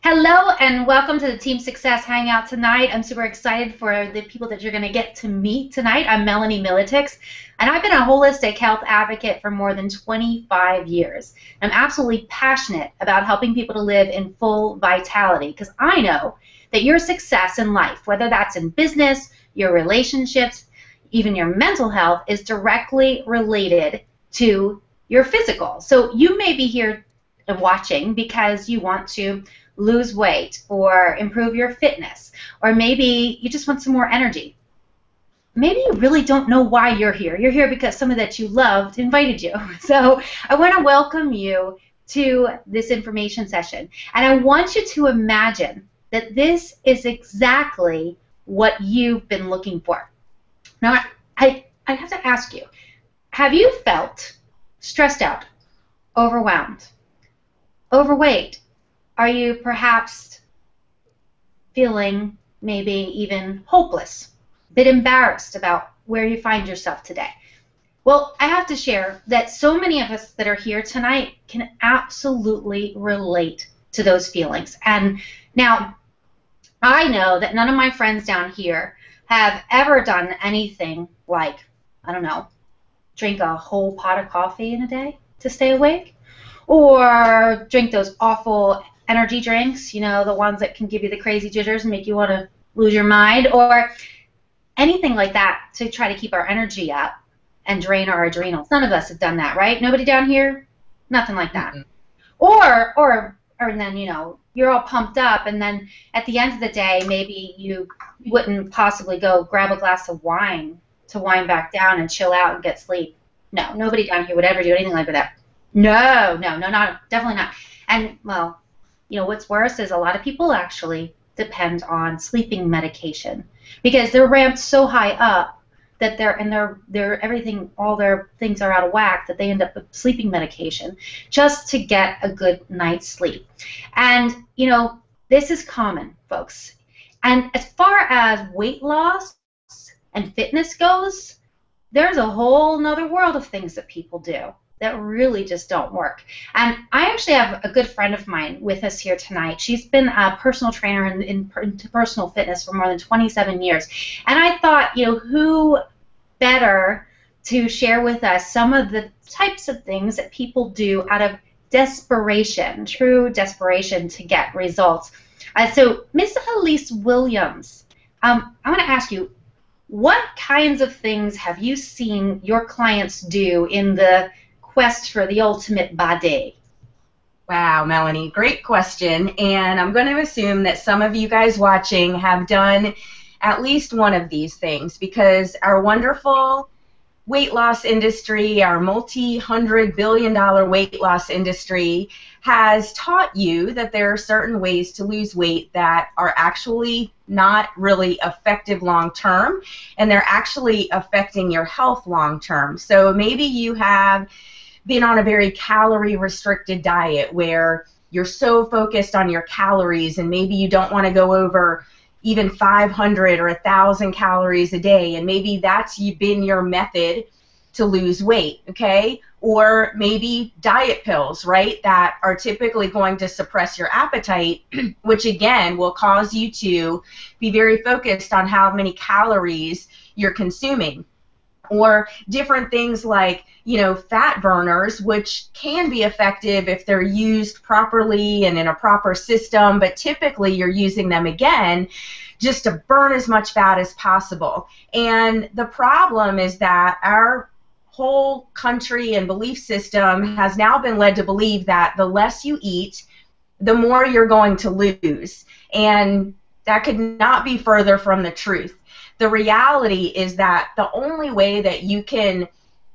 Hello and welcome to the Team Success Hangout tonight. I'm super excited for the people that you're going to get to meet tonight. I'm Melanie Militix, and I've been a holistic health advocate for more than 25 years. I'm absolutely passionate about helping people to live in full vitality because I know that your success in life, whether that's in business, your relationships, even your mental health, is directly related to your physical. So you may be here watching because you want to lose weight or improve your fitness, or maybe you just want some more energy. Maybe you really don't know why you're here. You're here because someone that you loved invited you. So I want to welcome you to this information session. And I want you to imagine that this is exactly what you've been looking for. Now, I have to ask you, have you felt stressed out, overwhelmed, overweight? Are you perhaps feeling maybe even hopeless, a bit embarrassed about where you find yourself today? Well, I have to share that so many of us that are here tonight can absolutely relate to those feelings. And now, I know that none of my friends down here have ever done anything like, I don't know, drink a whole pot of coffee in a day to stay awake, or drink those awful energy drinks, you know, the ones that can give you the crazy jitters and make you want to lose your mind, or anything like that to try to keep our energy up and drain our adrenals. None of us have done that, right? Nobody down here? Nothing like that. Or then, you know, you're all pumped up, and then at the end of the day, maybe you wouldn't possibly go grab a glass of wine to wind back down and chill out and get sleep. No, nobody down here would ever do anything like that. No, definitely not. And, well, you know, what's worse is a lot of people actually depend on sleeping medication because they're ramped so high up that all their things are out of whack that they end up with sleeping medication just to get a good night's sleep. And, you know, this is common, folks. And as far as weight loss and fitness goes, there's a whole nother world of things that people do that really just don't work. And I actually have a good friend of mine with us here tonight. She's been a personal trainer into personal fitness for more than 27 years. And I thought, you know, who better to share with us some of the types of things that people do out of desperation, true desperation to get results. So Ms. Elise Williams, I want to ask you, what kinds of things have you seen your clients do in the quest for the ultimate body? Wow, Melanie, great question. And I'm going to assume that some of you guys watching have done at least one of these things because our wonderful weight loss industry, our multi-hundred-billion-dollar weight loss industry has taught you that there are certain ways to lose weight that are actually not really effective long-term, and they're actually affecting your health long-term. So maybe you have been on a very calorie-restricted diet where you're so focused on your calories and maybe you don't want to go over even 500 or 1,000 calories a day, and maybe that's been your method to lose weight, okay? Or maybe diet pills, right, that are typically going to suppress your appetite, which again will cause you to be very focused on how many calories you're consuming. Or different things like, you know, fat burners, which can be effective if they're used properly and in a proper system, but typically you're using them again just to burn as much fat as possible. And the problem is that our whole country and belief system has now been led to believe that the less you eat, the more you're going to lose. And that could not be further from the truth. The reality is that the only way that you can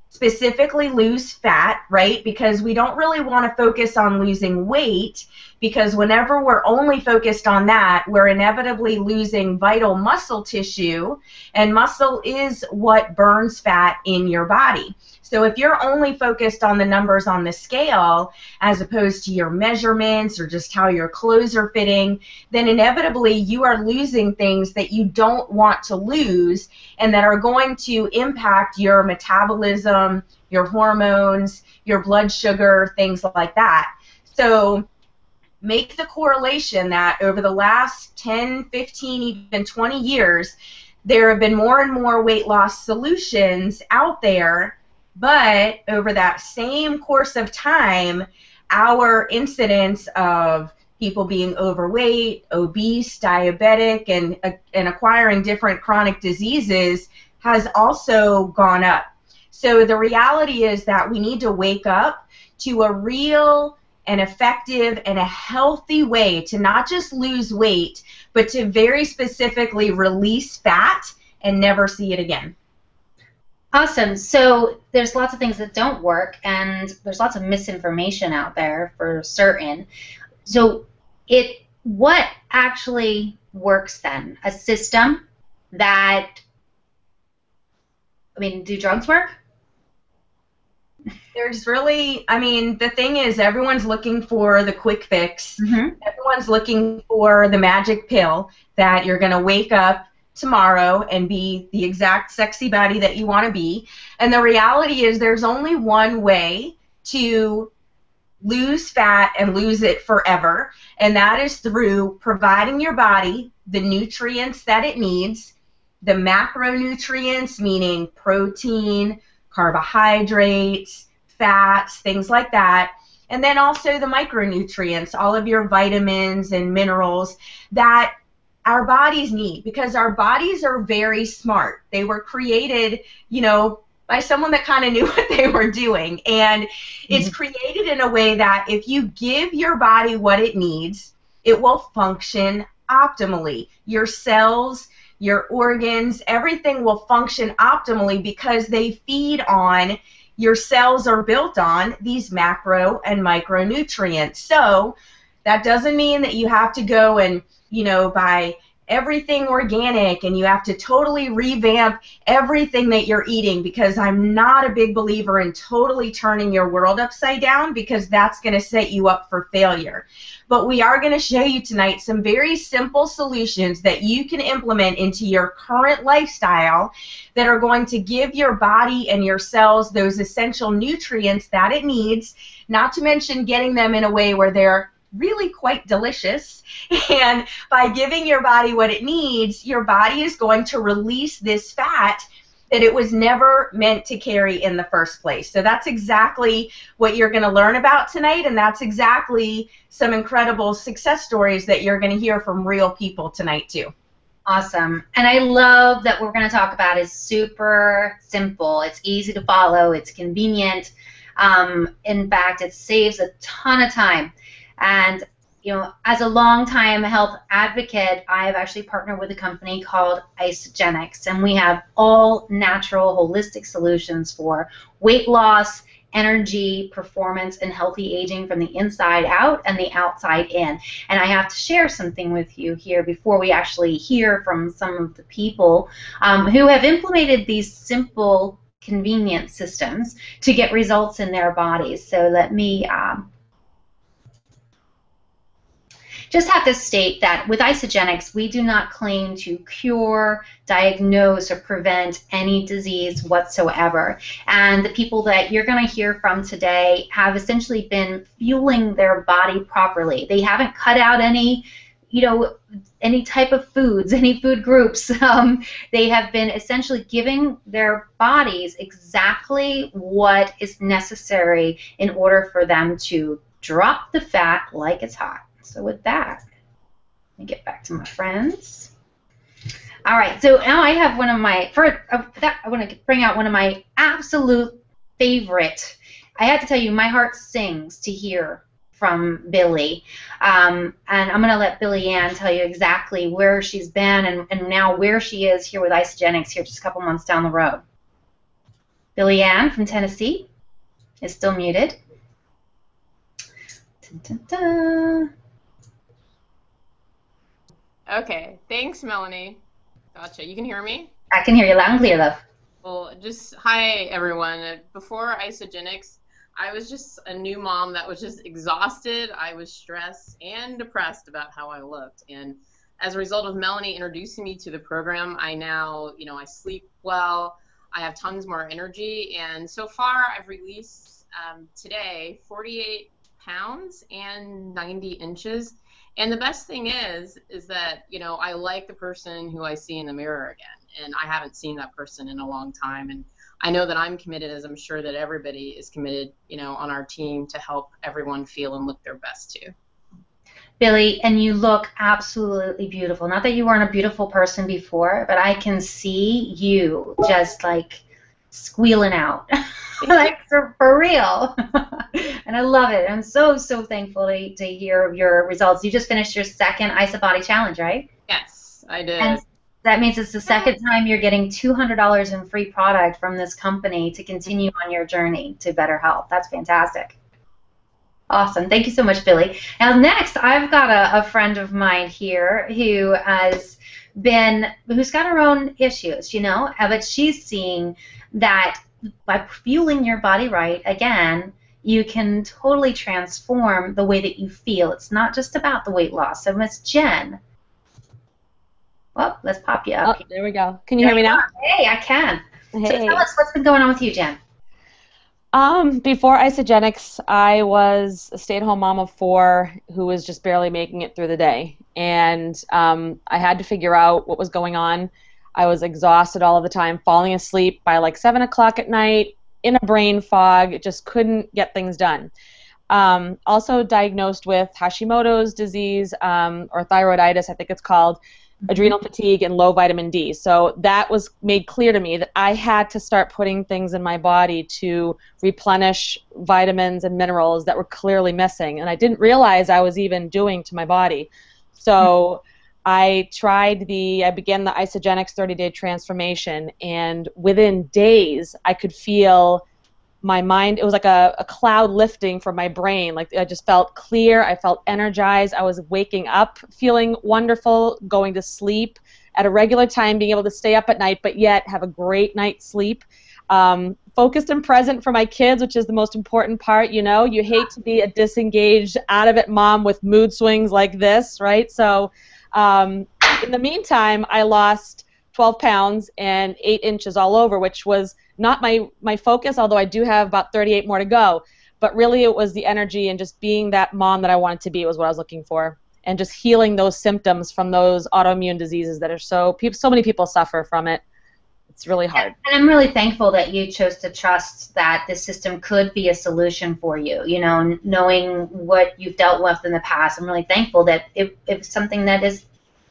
specifically lose fat, right, because we don't really want to focus on losing weight, because whenever we're only focused on that, we're inevitably losing vital muscle tissue, and muscle is what burns fat in your body. So if you're only focused on the numbers on the scale as opposed to your measurements or just how your clothes are fitting, then inevitably you are losing things that you don't want to lose and that are going to impact your metabolism, your hormones, your blood sugar, things like that. So make the correlation that over the last 10, 15, even 20 years, there have been more and more weight loss solutions out there, but over that same course of time, our incidence of people being overweight, obese, diabetic, and acquiring different chronic diseases has also gone up. So the reality is that we need to wake up to a real and effective and a healthy way to not just lose weight, but to very specifically release fat and never see it again. Awesome. So there's lots of things that don't work, and there's lots of misinformation out there for certain. So what actually works then? A system that, I mean, do drugs work? There's really, I mean, the thing is, everyone's looking for the quick fix. Mm-hmm. Everyone's looking for the magic pill that you're going to wake up tomorrow and be the exact sexy body that you want to be. And the reality is there's only one way to lose fat and lose it forever, and that is through providing your body the nutrients that it needs, the macronutrients, meaning protein, carbohydrates, fats, things like that, and then also the micronutrients, all of your vitamins and minerals that our bodies need, because our bodies are very smart. They were created, you know, by someone that kind of knew what they were doing, and it's created in a way that if you give your body what it needs, it will function optimally. Your cells, your organs, everything will function optimally because they feed on, your cells are built on these macro and micronutrients. So that doesn't mean that you have to go and, you know, buy everything organic and you have to totally revamp everything that you're eating, because I'm not a big believer in totally turning your world upside down, because that's going to set you up for failure. But we are going to show you tonight some very simple solutions that you can implement into your current lifestyle that are going to give your body and your cells those essential nutrients that it needs, not to mention getting them in a way where they're really quite delicious. And by giving your body what it needs, your body is going to release this fat that it was never meant to carry in the first place. So that's exactly what you're going to learn about tonight, and that's exactly some incredible success stories that you're going to hear from real people tonight too. Awesome. And I love that what we're going to talk about is super simple. It's easy to follow. It's convenient. In fact, it saves a ton of time. And, you know, as a longtime health advocate, I have actually partnered with a company called Isagenix, and we have all natural, holistic solutions for weight loss, energy, performance, and healthy aging from the inside out and the outside in. And I have to share something with you here before we actually hear from some of the people who have implemented these simple, convenient systems to get results in their bodies. So let me just have to state that with Isagenix, we do not claim to cure, diagnose, or prevent any disease whatsoever. And the people that you're going to hear from today have essentially been fueling their body properly. They haven't cut out any, you know, any type of foods, any food groups. They have been essentially giving their bodies exactly what is necessary in order for them to drop the fat like it's hot. So with that, let me get back to my friends. All right, so now I have one of my, I want to bring out one of my absolute favorite. I have to tell you, my heart sings to hear from Billy. And I'm going to let Billy Ann tell you exactly where she's been and now where she is here with Isagenix here just a couple months down the road. Billy Ann from Tennessee is still muted. Dun, dun, dun. Okay, thanks, Melanie. Gotcha. You can hear me? I can hear you loud and clear, love. Well, just hi, everyone. Before Isagenix, I was just a new mom that was just exhausted. I was stressed and depressed about how I looked. And as a result of Melanie introducing me to the program, I now, you know, I sleep well. I have tons more energy. And so far, I've released today 48 pounds and 90 inches. And the best thing is that, you know, I like the person who I see in the mirror again, and I haven't seen that person in a long time. And I know that I'm committed, as I'm sure that everybody is committed, you know, on our team to help everyone feel and look their best too. Billy, and you look absolutely beautiful. Not that you weren't a beautiful person before, but I can see you just like squealing out. Like for real. And I love it. I'm so thankful to hear of your results. You just finished your second Ice of Body challenge, right? Yes, I did. And that means it's the second time you're getting $200 in free product from this company to continue on your journey to better health. That's fantastic. Awesome. Thank you so much, Billy. Now, next, I've got a friend of mine here who's got her own issues, you know, but she's seeing that by fueling your body right, again, you can totally transform the way that you feel. It's not just about the weight loss. So, Miss Jen. Well, let's pop you up. Oh, there we go. Can you hear me now? Hey, I can. Hey. So tell us what's been going on with you, Jen. Before Isogenics, I was a stay-at-home mom of 4 who was just barely making it through the day. And I had to figure out what was going on. I was exhausted all of the time, falling asleep by like 7 o'clock at night, in a brain fog, just couldn't get things done. Also diagnosed with Hashimoto's disease, or thyroiditis, I think it's called, adrenal fatigue, and low vitamin D. So that was made clear to me that I had to start putting things in my body to replenish vitamins and minerals that were clearly missing, and I didn't realize I was even doing to my body. So I began the Isogenics 30-day transformation, and within days I could feel my mind, it was like a cloud lifting from my brain. Like I just felt clear, I felt energized, I was waking up feeling wonderful, going to sleep at a regular time, being able to stay up at night but yet have a great night's sleep. Focused and present for my kids, which is the most important part, you know. You hate to be a disengaged, out of it mom with mood swings like this, right? So in the meantime, I lost 12 pounds and 8 inches all over, which was not my focus, although I do have about 38 more to go. But really it was the energy and just being that mom that I wanted to be was what I was looking for. And just healing those symptoms from those autoimmune diseases that are so many people suffer from it. It's really hard. And I'm really thankful that you chose to trust that this system could be a solution for you, you know, knowing what you've dealt with in the past. I'm really thankful that it's something that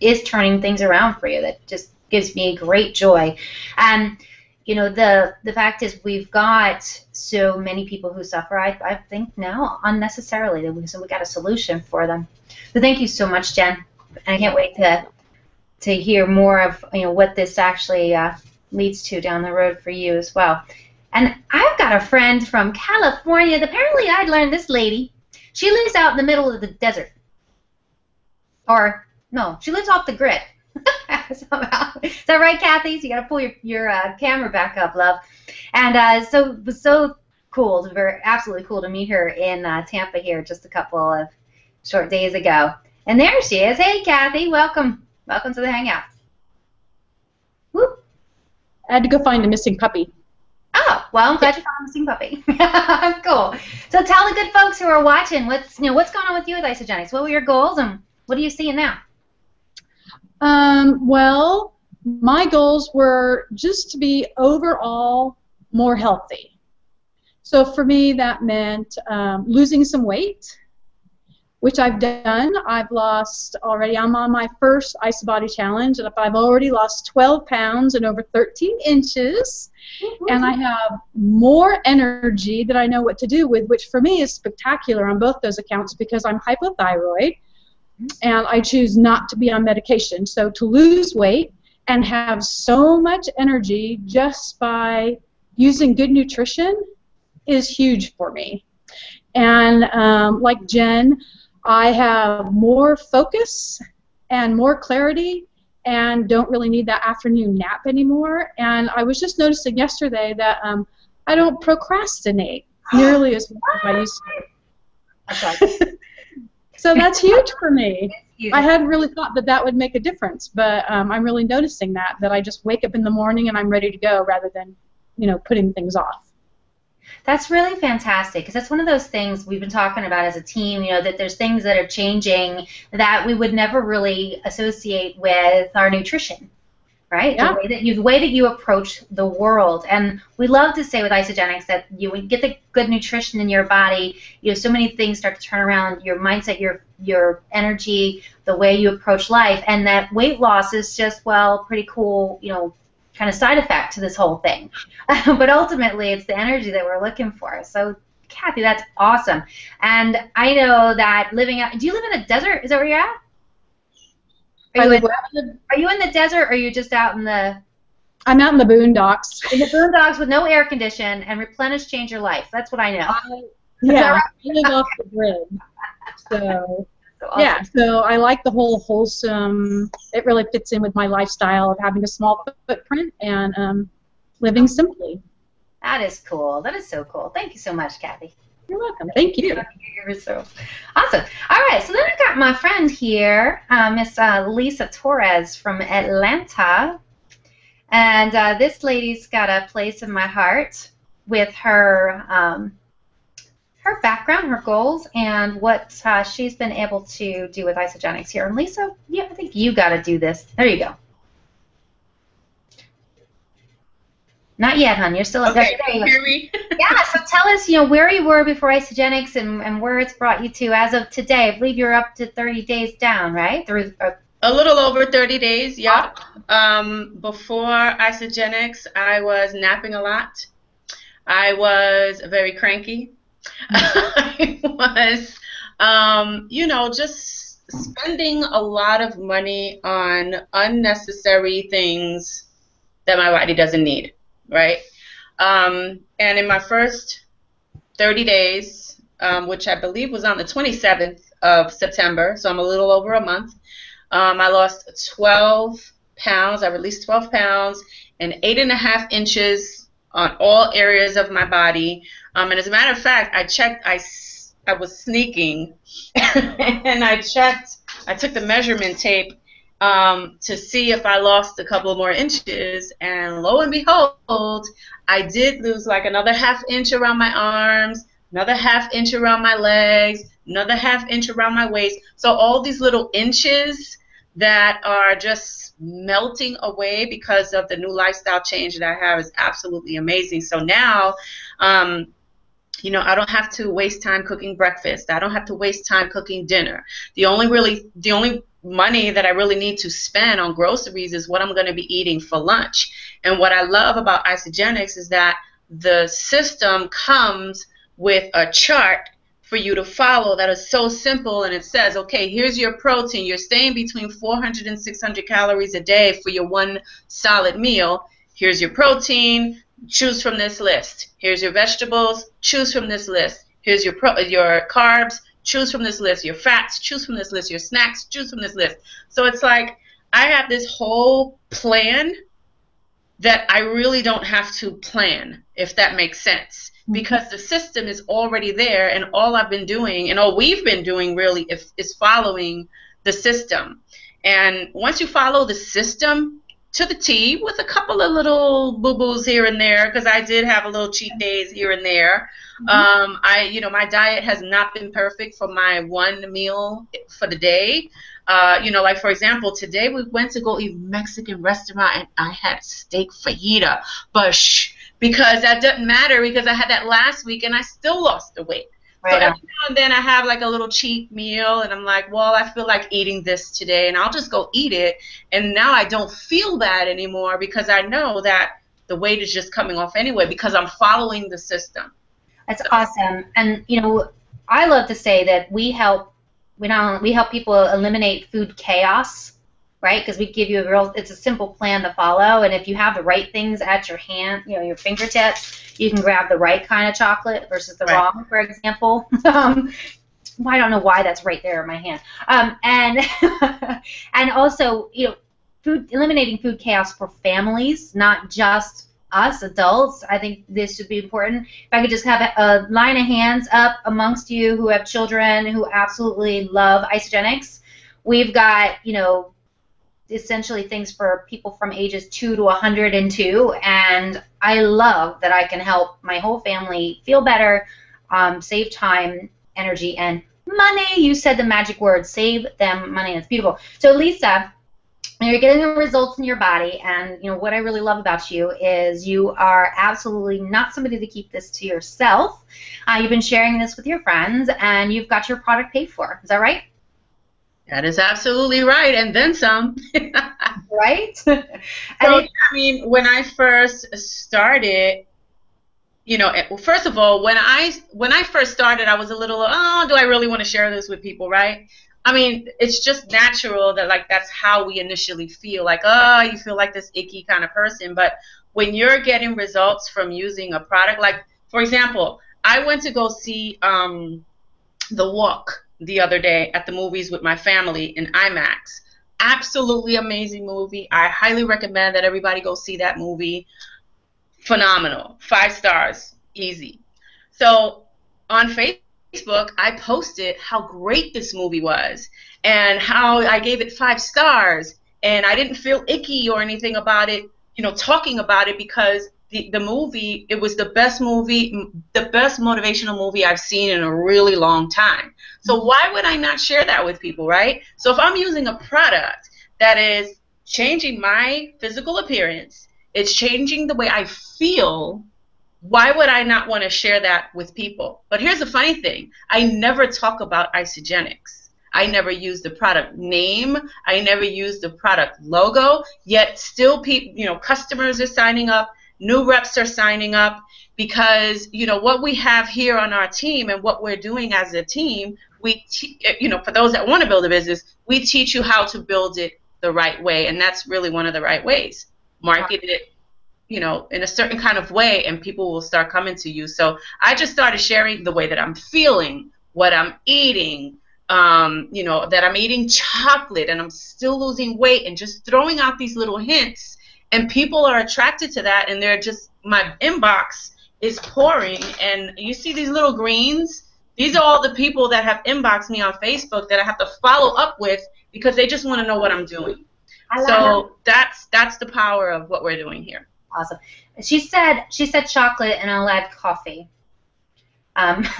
is turning things around for you. That just gives me great joy. And you know, the fact is we've got so many people who suffer, I think now, unnecessarily. So we got a solution for them. So thank you so much, Jen. And I can't wait to hear more of, you know, what this actually leads to down the road for you as well. And I've got a friend from California. Apparently I'd learned this lady. She lives out in the middle of the desert. Or, no, she lives off the grid. Somehow. Is that right, Cathy? So you got to pull your camera back up, love. And so it was so cool, absolutely cool to meet her in Tampa here just a couple of short days ago. And there she is. Hey, Cathy, welcome. Welcome to the Hangout. Whoop. I had to go find a missing puppy. Oh, well, I'm glad you found a missing puppy. Cool. So tell the good folks who are watching what's going on with you with Isogenics. What were your goals and what are you seeing now? Well, my goals were just to be overall more healthy. So for me, that meant losing some weight, which I've done. I've lost already. I'm on my first Ice Body Challenge, and I've already lost 12 pounds and over 13 inches. And I have more energy that I know what to do with, which for me is spectacular on both those accounts because I'm hypothyroid. And I choose not to be on medication. So to lose weight and have so much energy just by using good nutrition is huge for me. And like Jen, I have more focus and more clarity and don't really need that afternoon nap anymore. And I was just noticing yesterday that I don't procrastinate nearly as much as I used to. So that's huge for me. I hadn't really thought that would make a difference, but I'm really noticing that I just wake up in the morning and I'm ready to go rather than, you know, putting things off. That's really fantastic because that's one of those things we've been talking about as a team, that there's things that are changing that we would never really associate with our nutrition, right? Yeah. The way that you approach the world. And we love to say with Isogenics that when you get the good nutrition in your body, so many things start to turn around, your mindset, your energy, the way you approach life, and that weight loss is just, pretty cool, kind of side effect to this whole thing. But ultimately, it's the energy that we're looking for. So, Cathy, that's awesome. And I know that do you live in the desert? Is that where you're at? Are you in the desert, or are you just out in the... I'm out in the boondocks. In the boondocks with no air condition, and replenish, change your life. That's what I know. Yeah, I live off the grid. So, awesome. Yeah, so I like the whole wholesome, it really fits in with my lifestyle of having a small footprint and living simply. That is cool. That is so cool. Thank you so much, Cathy. You're welcome. Thank you. You're so awesome. All right, so then I got my friend here, Miss Lisa Torres from Atlanta, and this lady's got a place in my heart with her her background, her goals, and what she's been able to do with Isogenics here. And Lisa, I think you got to do this. There you go. Not yet, hon. You're still up there. Okay, can you hear me? Yeah, so tell us, where you were before Isogenics and where it's brought you to as of today. I believe you're up to 30 days down, right? A little over 30 days, yeah. Before Isogenics, I was napping a lot. I was very cranky. I was, just spending a lot of money on unnecessary things that my body doesn't need. Right? And in my first 30 days, which I believe was on the 27th of September, so I'm a little over a month, I lost 12 pounds. I released 12 pounds and 8.5 inches on all areas of my body. And as a matter of fact, I checked, I was sneaking, and I took the measurement tape to see if I lost a couple more inches, and lo and behold, I did lose like another ½ inch around my arms, another ½ inch around my legs, another ½ inch around my waist. So all these little inches that are just melting away because of the new lifestyle change that I have is absolutely amazing. So now, I don't have to waste time cooking breakfast. I don't have to waste time cooking dinner. The only money that I really need to spend on groceries is what I'm going to be eating for lunch. And what I love about Isogenics is that the system comes with a chart for you to follow that is so simple, and it says, okay, here's your protein. You're staying between 400 and 600 calories a day for your one solid meal. Here's your protein. Choose from this list. Here's your vegetables. Choose from this list. Here's your carbs. Choose from this list. Your fats. Choose from this list. Your snacks. Choose from this list. So it's like I have this whole plan that I really don't have to plan, if that makes sense, because the system is already there, and all I've been doing, and all we've been doing really, is following the system. And once you follow the system to the T, with a couple of little boo-boos here and there, because I did have a little cheat days here and there. My diet has not been perfect for my one meal for the day. Like for example, today we went to go eat Mexican restaurant, and I had steak fajita, but because that doesn't matter, because I had that last week and I still lost the weight. Right. So every now and then I have like a little cheat meal, and I'm like, well, I feel like eating this today, and I'll just go eat it. And now I don't feel bad anymore, because I know that the weight is just coming off anyway, because I'm following the system. That's awesome. And I love to say that we help people eliminate food chaos, right? Because we give you it's a simple plan to follow, and if you have the right things at your hand, your fingertips, you can grab the right kind of chocolate versus the wrong, for example. I don't know why that's right there in my hand. And also, eliminating food chaos for families, not just us adults. I think this should be important. If I could just have a line of hands up amongst you who have children who absolutely love Isogenics. We've got, essentially things for people from ages 2 to 102, and I love that I can help my whole family feel better, save time, energy, and money. You said the magic word, save them money. That's beautiful. So Lisa, you're getting the results in your body, and what I really love about you is you are absolutely not somebody to keep this to yourself. You've been sharing this with your friends, and you've got your product paid for. Is that right? That is absolutely right, and then some. Right? So, I mean, when I first started, first of all, when I first started, I was a little, oh, do I really want to share this with people, right? I mean, it's just natural that, like, that's how we initially feel, like, oh, you feel like this icky kind of person. But when you're getting results from using a product, like, for example, I went to go see The Walk the other day at the movies with my family in IMAX. Absolutely amazing movie. I highly recommend that everybody go see that movie. Phenomenal. 5 stars. Easy. So on Facebook, I posted how great this movie was and how I gave it 5 stars, and I didn't feel icky or anything about it, talking about it, because the movie, it was the best motivational movie I've seen in a really long time. So why would I not share that with people, right? So if I'm using a product that is changing my physical appearance, it's changing the way I feel, why would I not want to share that with people? But here's the funny thing. I never talk about Isagenix. I never use the product name. I never use the product logo. Yet still, customers are signing up. New reps are signing up because, what we have here on our team and what we're doing as a team, for those that want to build a business, we teach you how to build it the right way. And that's really one of the right ways. Market it, in a certain kind of way, and people will start coming to you. So I just started sharing the way that I'm feeling, what I'm eating, that I'm eating chocolate and I'm still losing weight, and just throwing out these little hints. And people are attracted to that, and they're just, my inbox is pouring, and you see these little greens. These are all the people that have inboxed me on Facebook that I have to follow up with because they just want to know what I'm doing. So that's the power of what we're doing here. Awesome. She said chocolate, and I'll add coffee.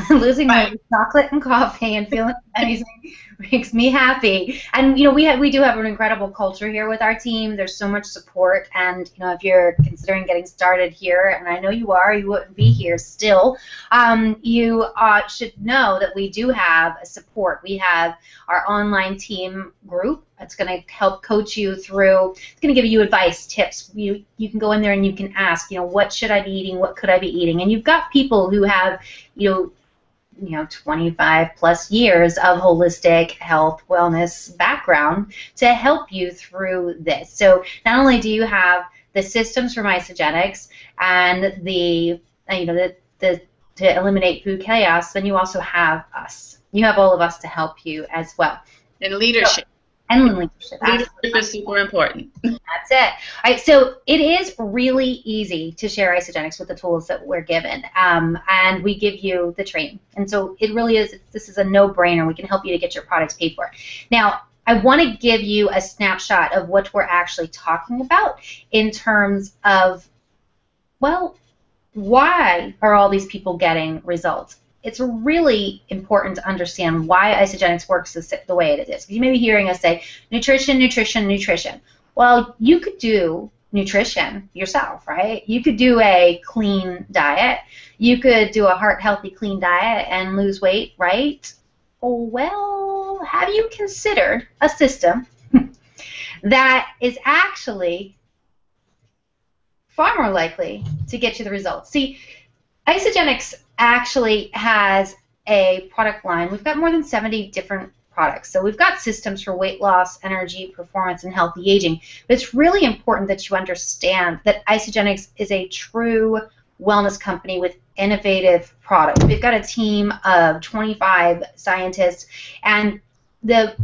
Losing weight with chocolate and coffee and feeling amazing makes me happy. And we do have an incredible culture here with our team. There's so much support, and if you're considering getting started here, and I know you are, you wouldn't be here still. You should know that we do have a support. We have our online team group. It's going to help coach you through. It's going to give you advice, tips. You can go in there and you can ask, what should I be eating? What could I be eating? And you've got people who have, 25 plus years of holistic health, wellness background to help you through this. So not only do you have the systems from Isagenix and the to eliminate food chaos, then you also have us. You have all of us to help you as well. And leadership. And leadership. Leadership is super important. That's it. All right, so it is really easy to share Isagenix with the tools that we're given, and we give you the training. And so it really is, this is a no-brainer. We can help you to get your products paid for. Now, I want to give you a snapshot of what we're actually talking about in terms of, well, why are all these people getting results? It's really important to understand why Isagenix works the way it is. You may be hearing us say, nutrition, nutrition, nutrition. Well, you could do nutrition yourself, right? You could do a clean diet. You could do a heart-healthy, clean diet and lose weight, right? Well, have you considered a system that is actually far more likely to get you the results? See, Isagenix actually has a product line. We've got more than 70 different products. So we've got systems for weight loss, energy, performance, and healthy aging. But it's really important that you understand that Isagenix is a true wellness company with innovative products. We've got a team of 25 scientists, and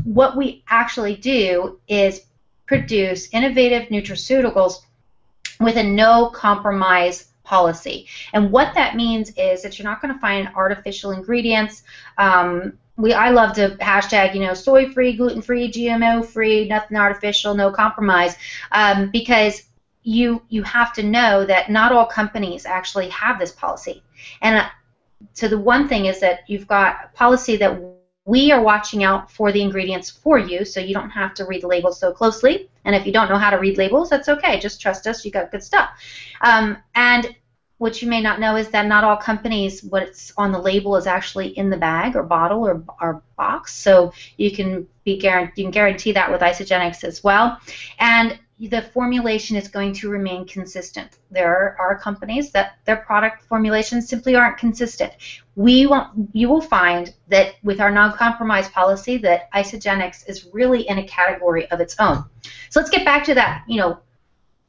what we actually do is produce innovative nutraceuticals with a no-compromise policy. And what that means is that you're not going to find artificial ingredients I love to hashtag, soy free, gluten free, GMO free, nothing artificial, no compromise, because you have to know that not all companies actually have this policy. And so the one thing is that you've got a policy that we are watching out for the ingredients for you, so you don't have to read the labels so closely. And if you don't know how to read labels, that's okay. Just trust us. You got good stuff. And what you may not know is that not all companies, what's on the label is actually in the bag or bottle or box. So you can guarantee that with Isagenix as well. And the formulation is going to remain consistent. There are companies that their product formulations simply aren't consistent. You will find that with our non-compromise policy that Isagenix is really in a category of its own. So let's get back to that,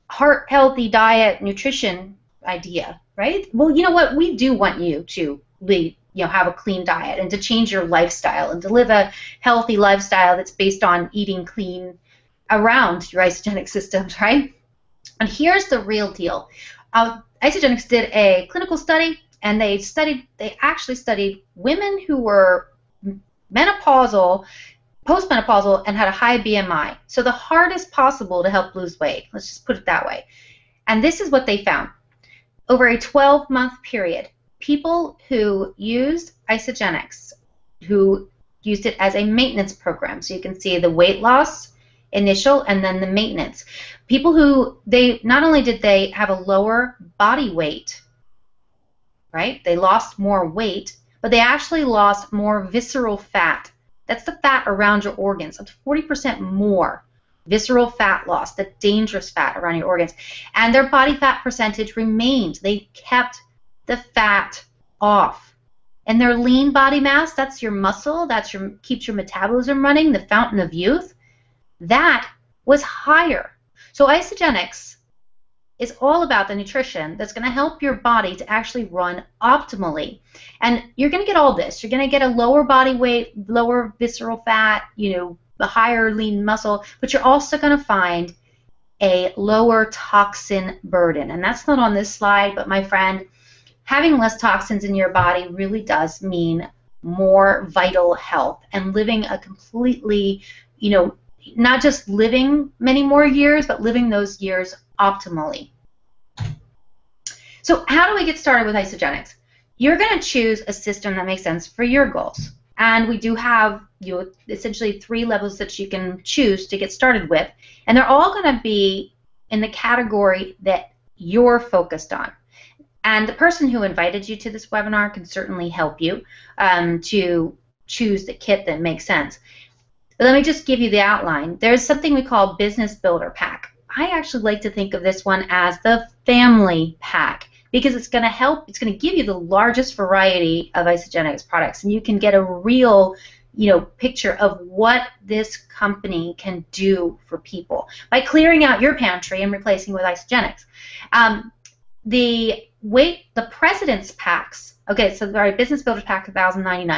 heart healthy diet, nutrition idea, right? Well, you know what? We do want you to have a clean diet and to change your lifestyle and to live a healthy lifestyle that's based on eating clean around your Isagenix systems, right? And here's the real deal. Isagenix did a clinical study, and they actually studied women who were menopausal, postmenopausal, and had a high BMI. So the hardest possible to help lose weight. Let's just put it that way. And this is what they found. Over a 12-month period, people who used Isagenix, who used it as a maintenance program, so you can see the weight loss, initial, and then the maintenance. People who, not only did they have a lower body weight, right? They lost more weight, but they actually lost more visceral fat. That's the fat around your organs, up to 40% more visceral fat loss, the dangerous fat around your organs. And their body fat percentage remained. They kept the fat off. And their lean body mass, that's your muscle, keeps your metabolism running, the fountain of youth, that was higher. So Isagenix is all about the nutrition that's going to help your body to actually run optimally. And you're going to get all this. You're going to get a lower body weight, lower visceral fat, the higher lean muscle, but you're also going to find a lower toxin burden. And that's not on this slide, but my friend, having less toxins in your body really does mean more vital health and living a completely, not just living many more years, but living those years optimally. So how do we get started with Isagenix? You're going to choose a system that makes sense for your goals. And we do have essentially 3 levels that you can choose to get started with. And they're all going to be in the category that you're focused on. And the person who invited you to this webinar can certainly help you to choose the kit that makes sense. But let me just give you the outline. There's something we call Business Builder Pack. I actually like to think of this one as the Family Pack because it's going to give you the largest variety of Isagenix products, and you can get a real, picture of what this company can do for people by clearing out your pantry and replacing with Isagenix. The President's Packs. Okay, so our Business Builder Pack, $1,099.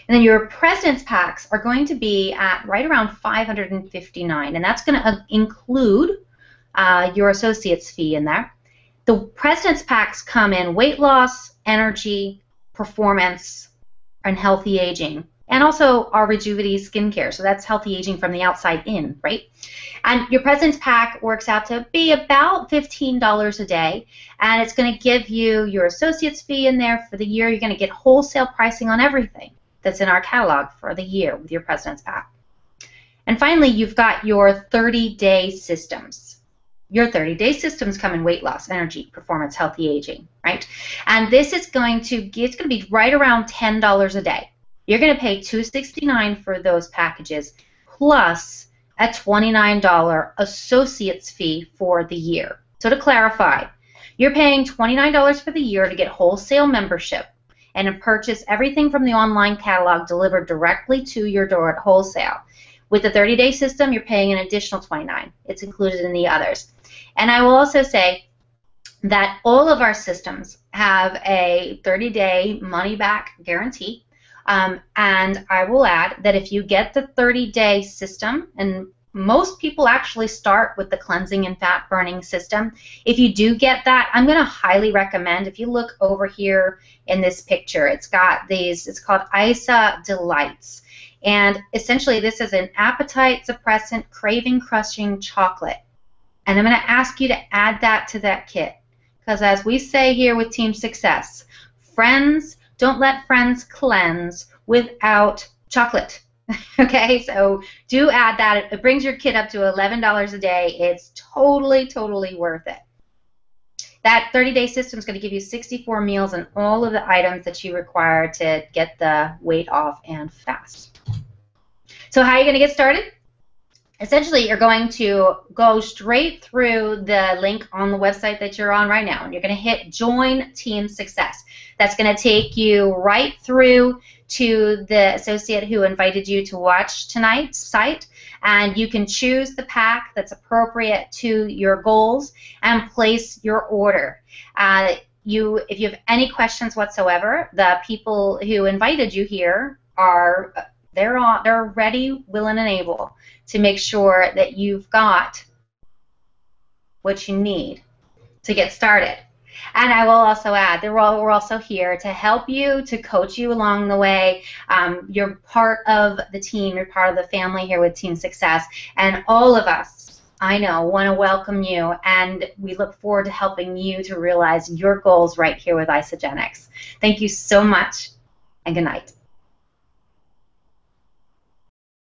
And then your President's Packs are going to be at right around $559, and that's going to include your associate's fee in there. The President's Packs come in weight loss, energy, performance, and healthy aging, and also our Rejuvenate skincare. So that's healthy aging from the outside in, right? And your President's Pack works out to be about $15 a day, and it's going to give you your associate's fee in there for the year. You're going to get wholesale pricing on everything that's in our catalog for the year with your President's Pack. And finally, you've got your 30-day systems. Your 30-day systems come in weight loss, energy, performance, healthy aging, right? And this is going to be right around $10 a day. You're going to pay $269 for those packages plus a $29 associate's fee for the year. So to clarify, you're paying $29 for the year to get wholesale membership and to purchase everything from the online catalog delivered directly to your door at wholesale. With the 30-day system, you're paying an additional $29. It's included in the others. And I will also say that all of our systems have a 30-day money-back guarantee. And I will add that if you get the 30-day system, and most people actually start with the cleansing and fat burning system. If you do get that, I'm going to highly recommend, if you look over here in this picture, it's got these, it's called ISA Delights. And essentially this is an appetite suppressant, craving crushing chocolate. And I'm going to ask you to add that to that kit. Because as we say here with Team Success, friends, don't let friends cleanse without chocolate. Okay, so do add that. It brings your kit up to $11 a day. It's totally, totally worth it. That 30-day system is going to give you 64 meals and all of the items that you require to get the weight off and fast. So how are you going to get started? Essentially, you're going to go straight through the link on the website that you're on right now, and you're going to hit Join Team Success. That's going to take you right through to the associate who invited you to watch tonight's site, and you can choose the pack that's appropriate to your goals and place your order. If you have any questions whatsoever, the people who invited you here are they're ready, willing, and able to make sure that you've got what you need to get started. And I will also add that we're also here to help you, to coach you along the way. You're part of the team. You're part of the family here with Team Success. And all of us, I know, want to welcome you. And we look forward to helping you to realize your goals right here with Isagenix. Thank you so much, and good night.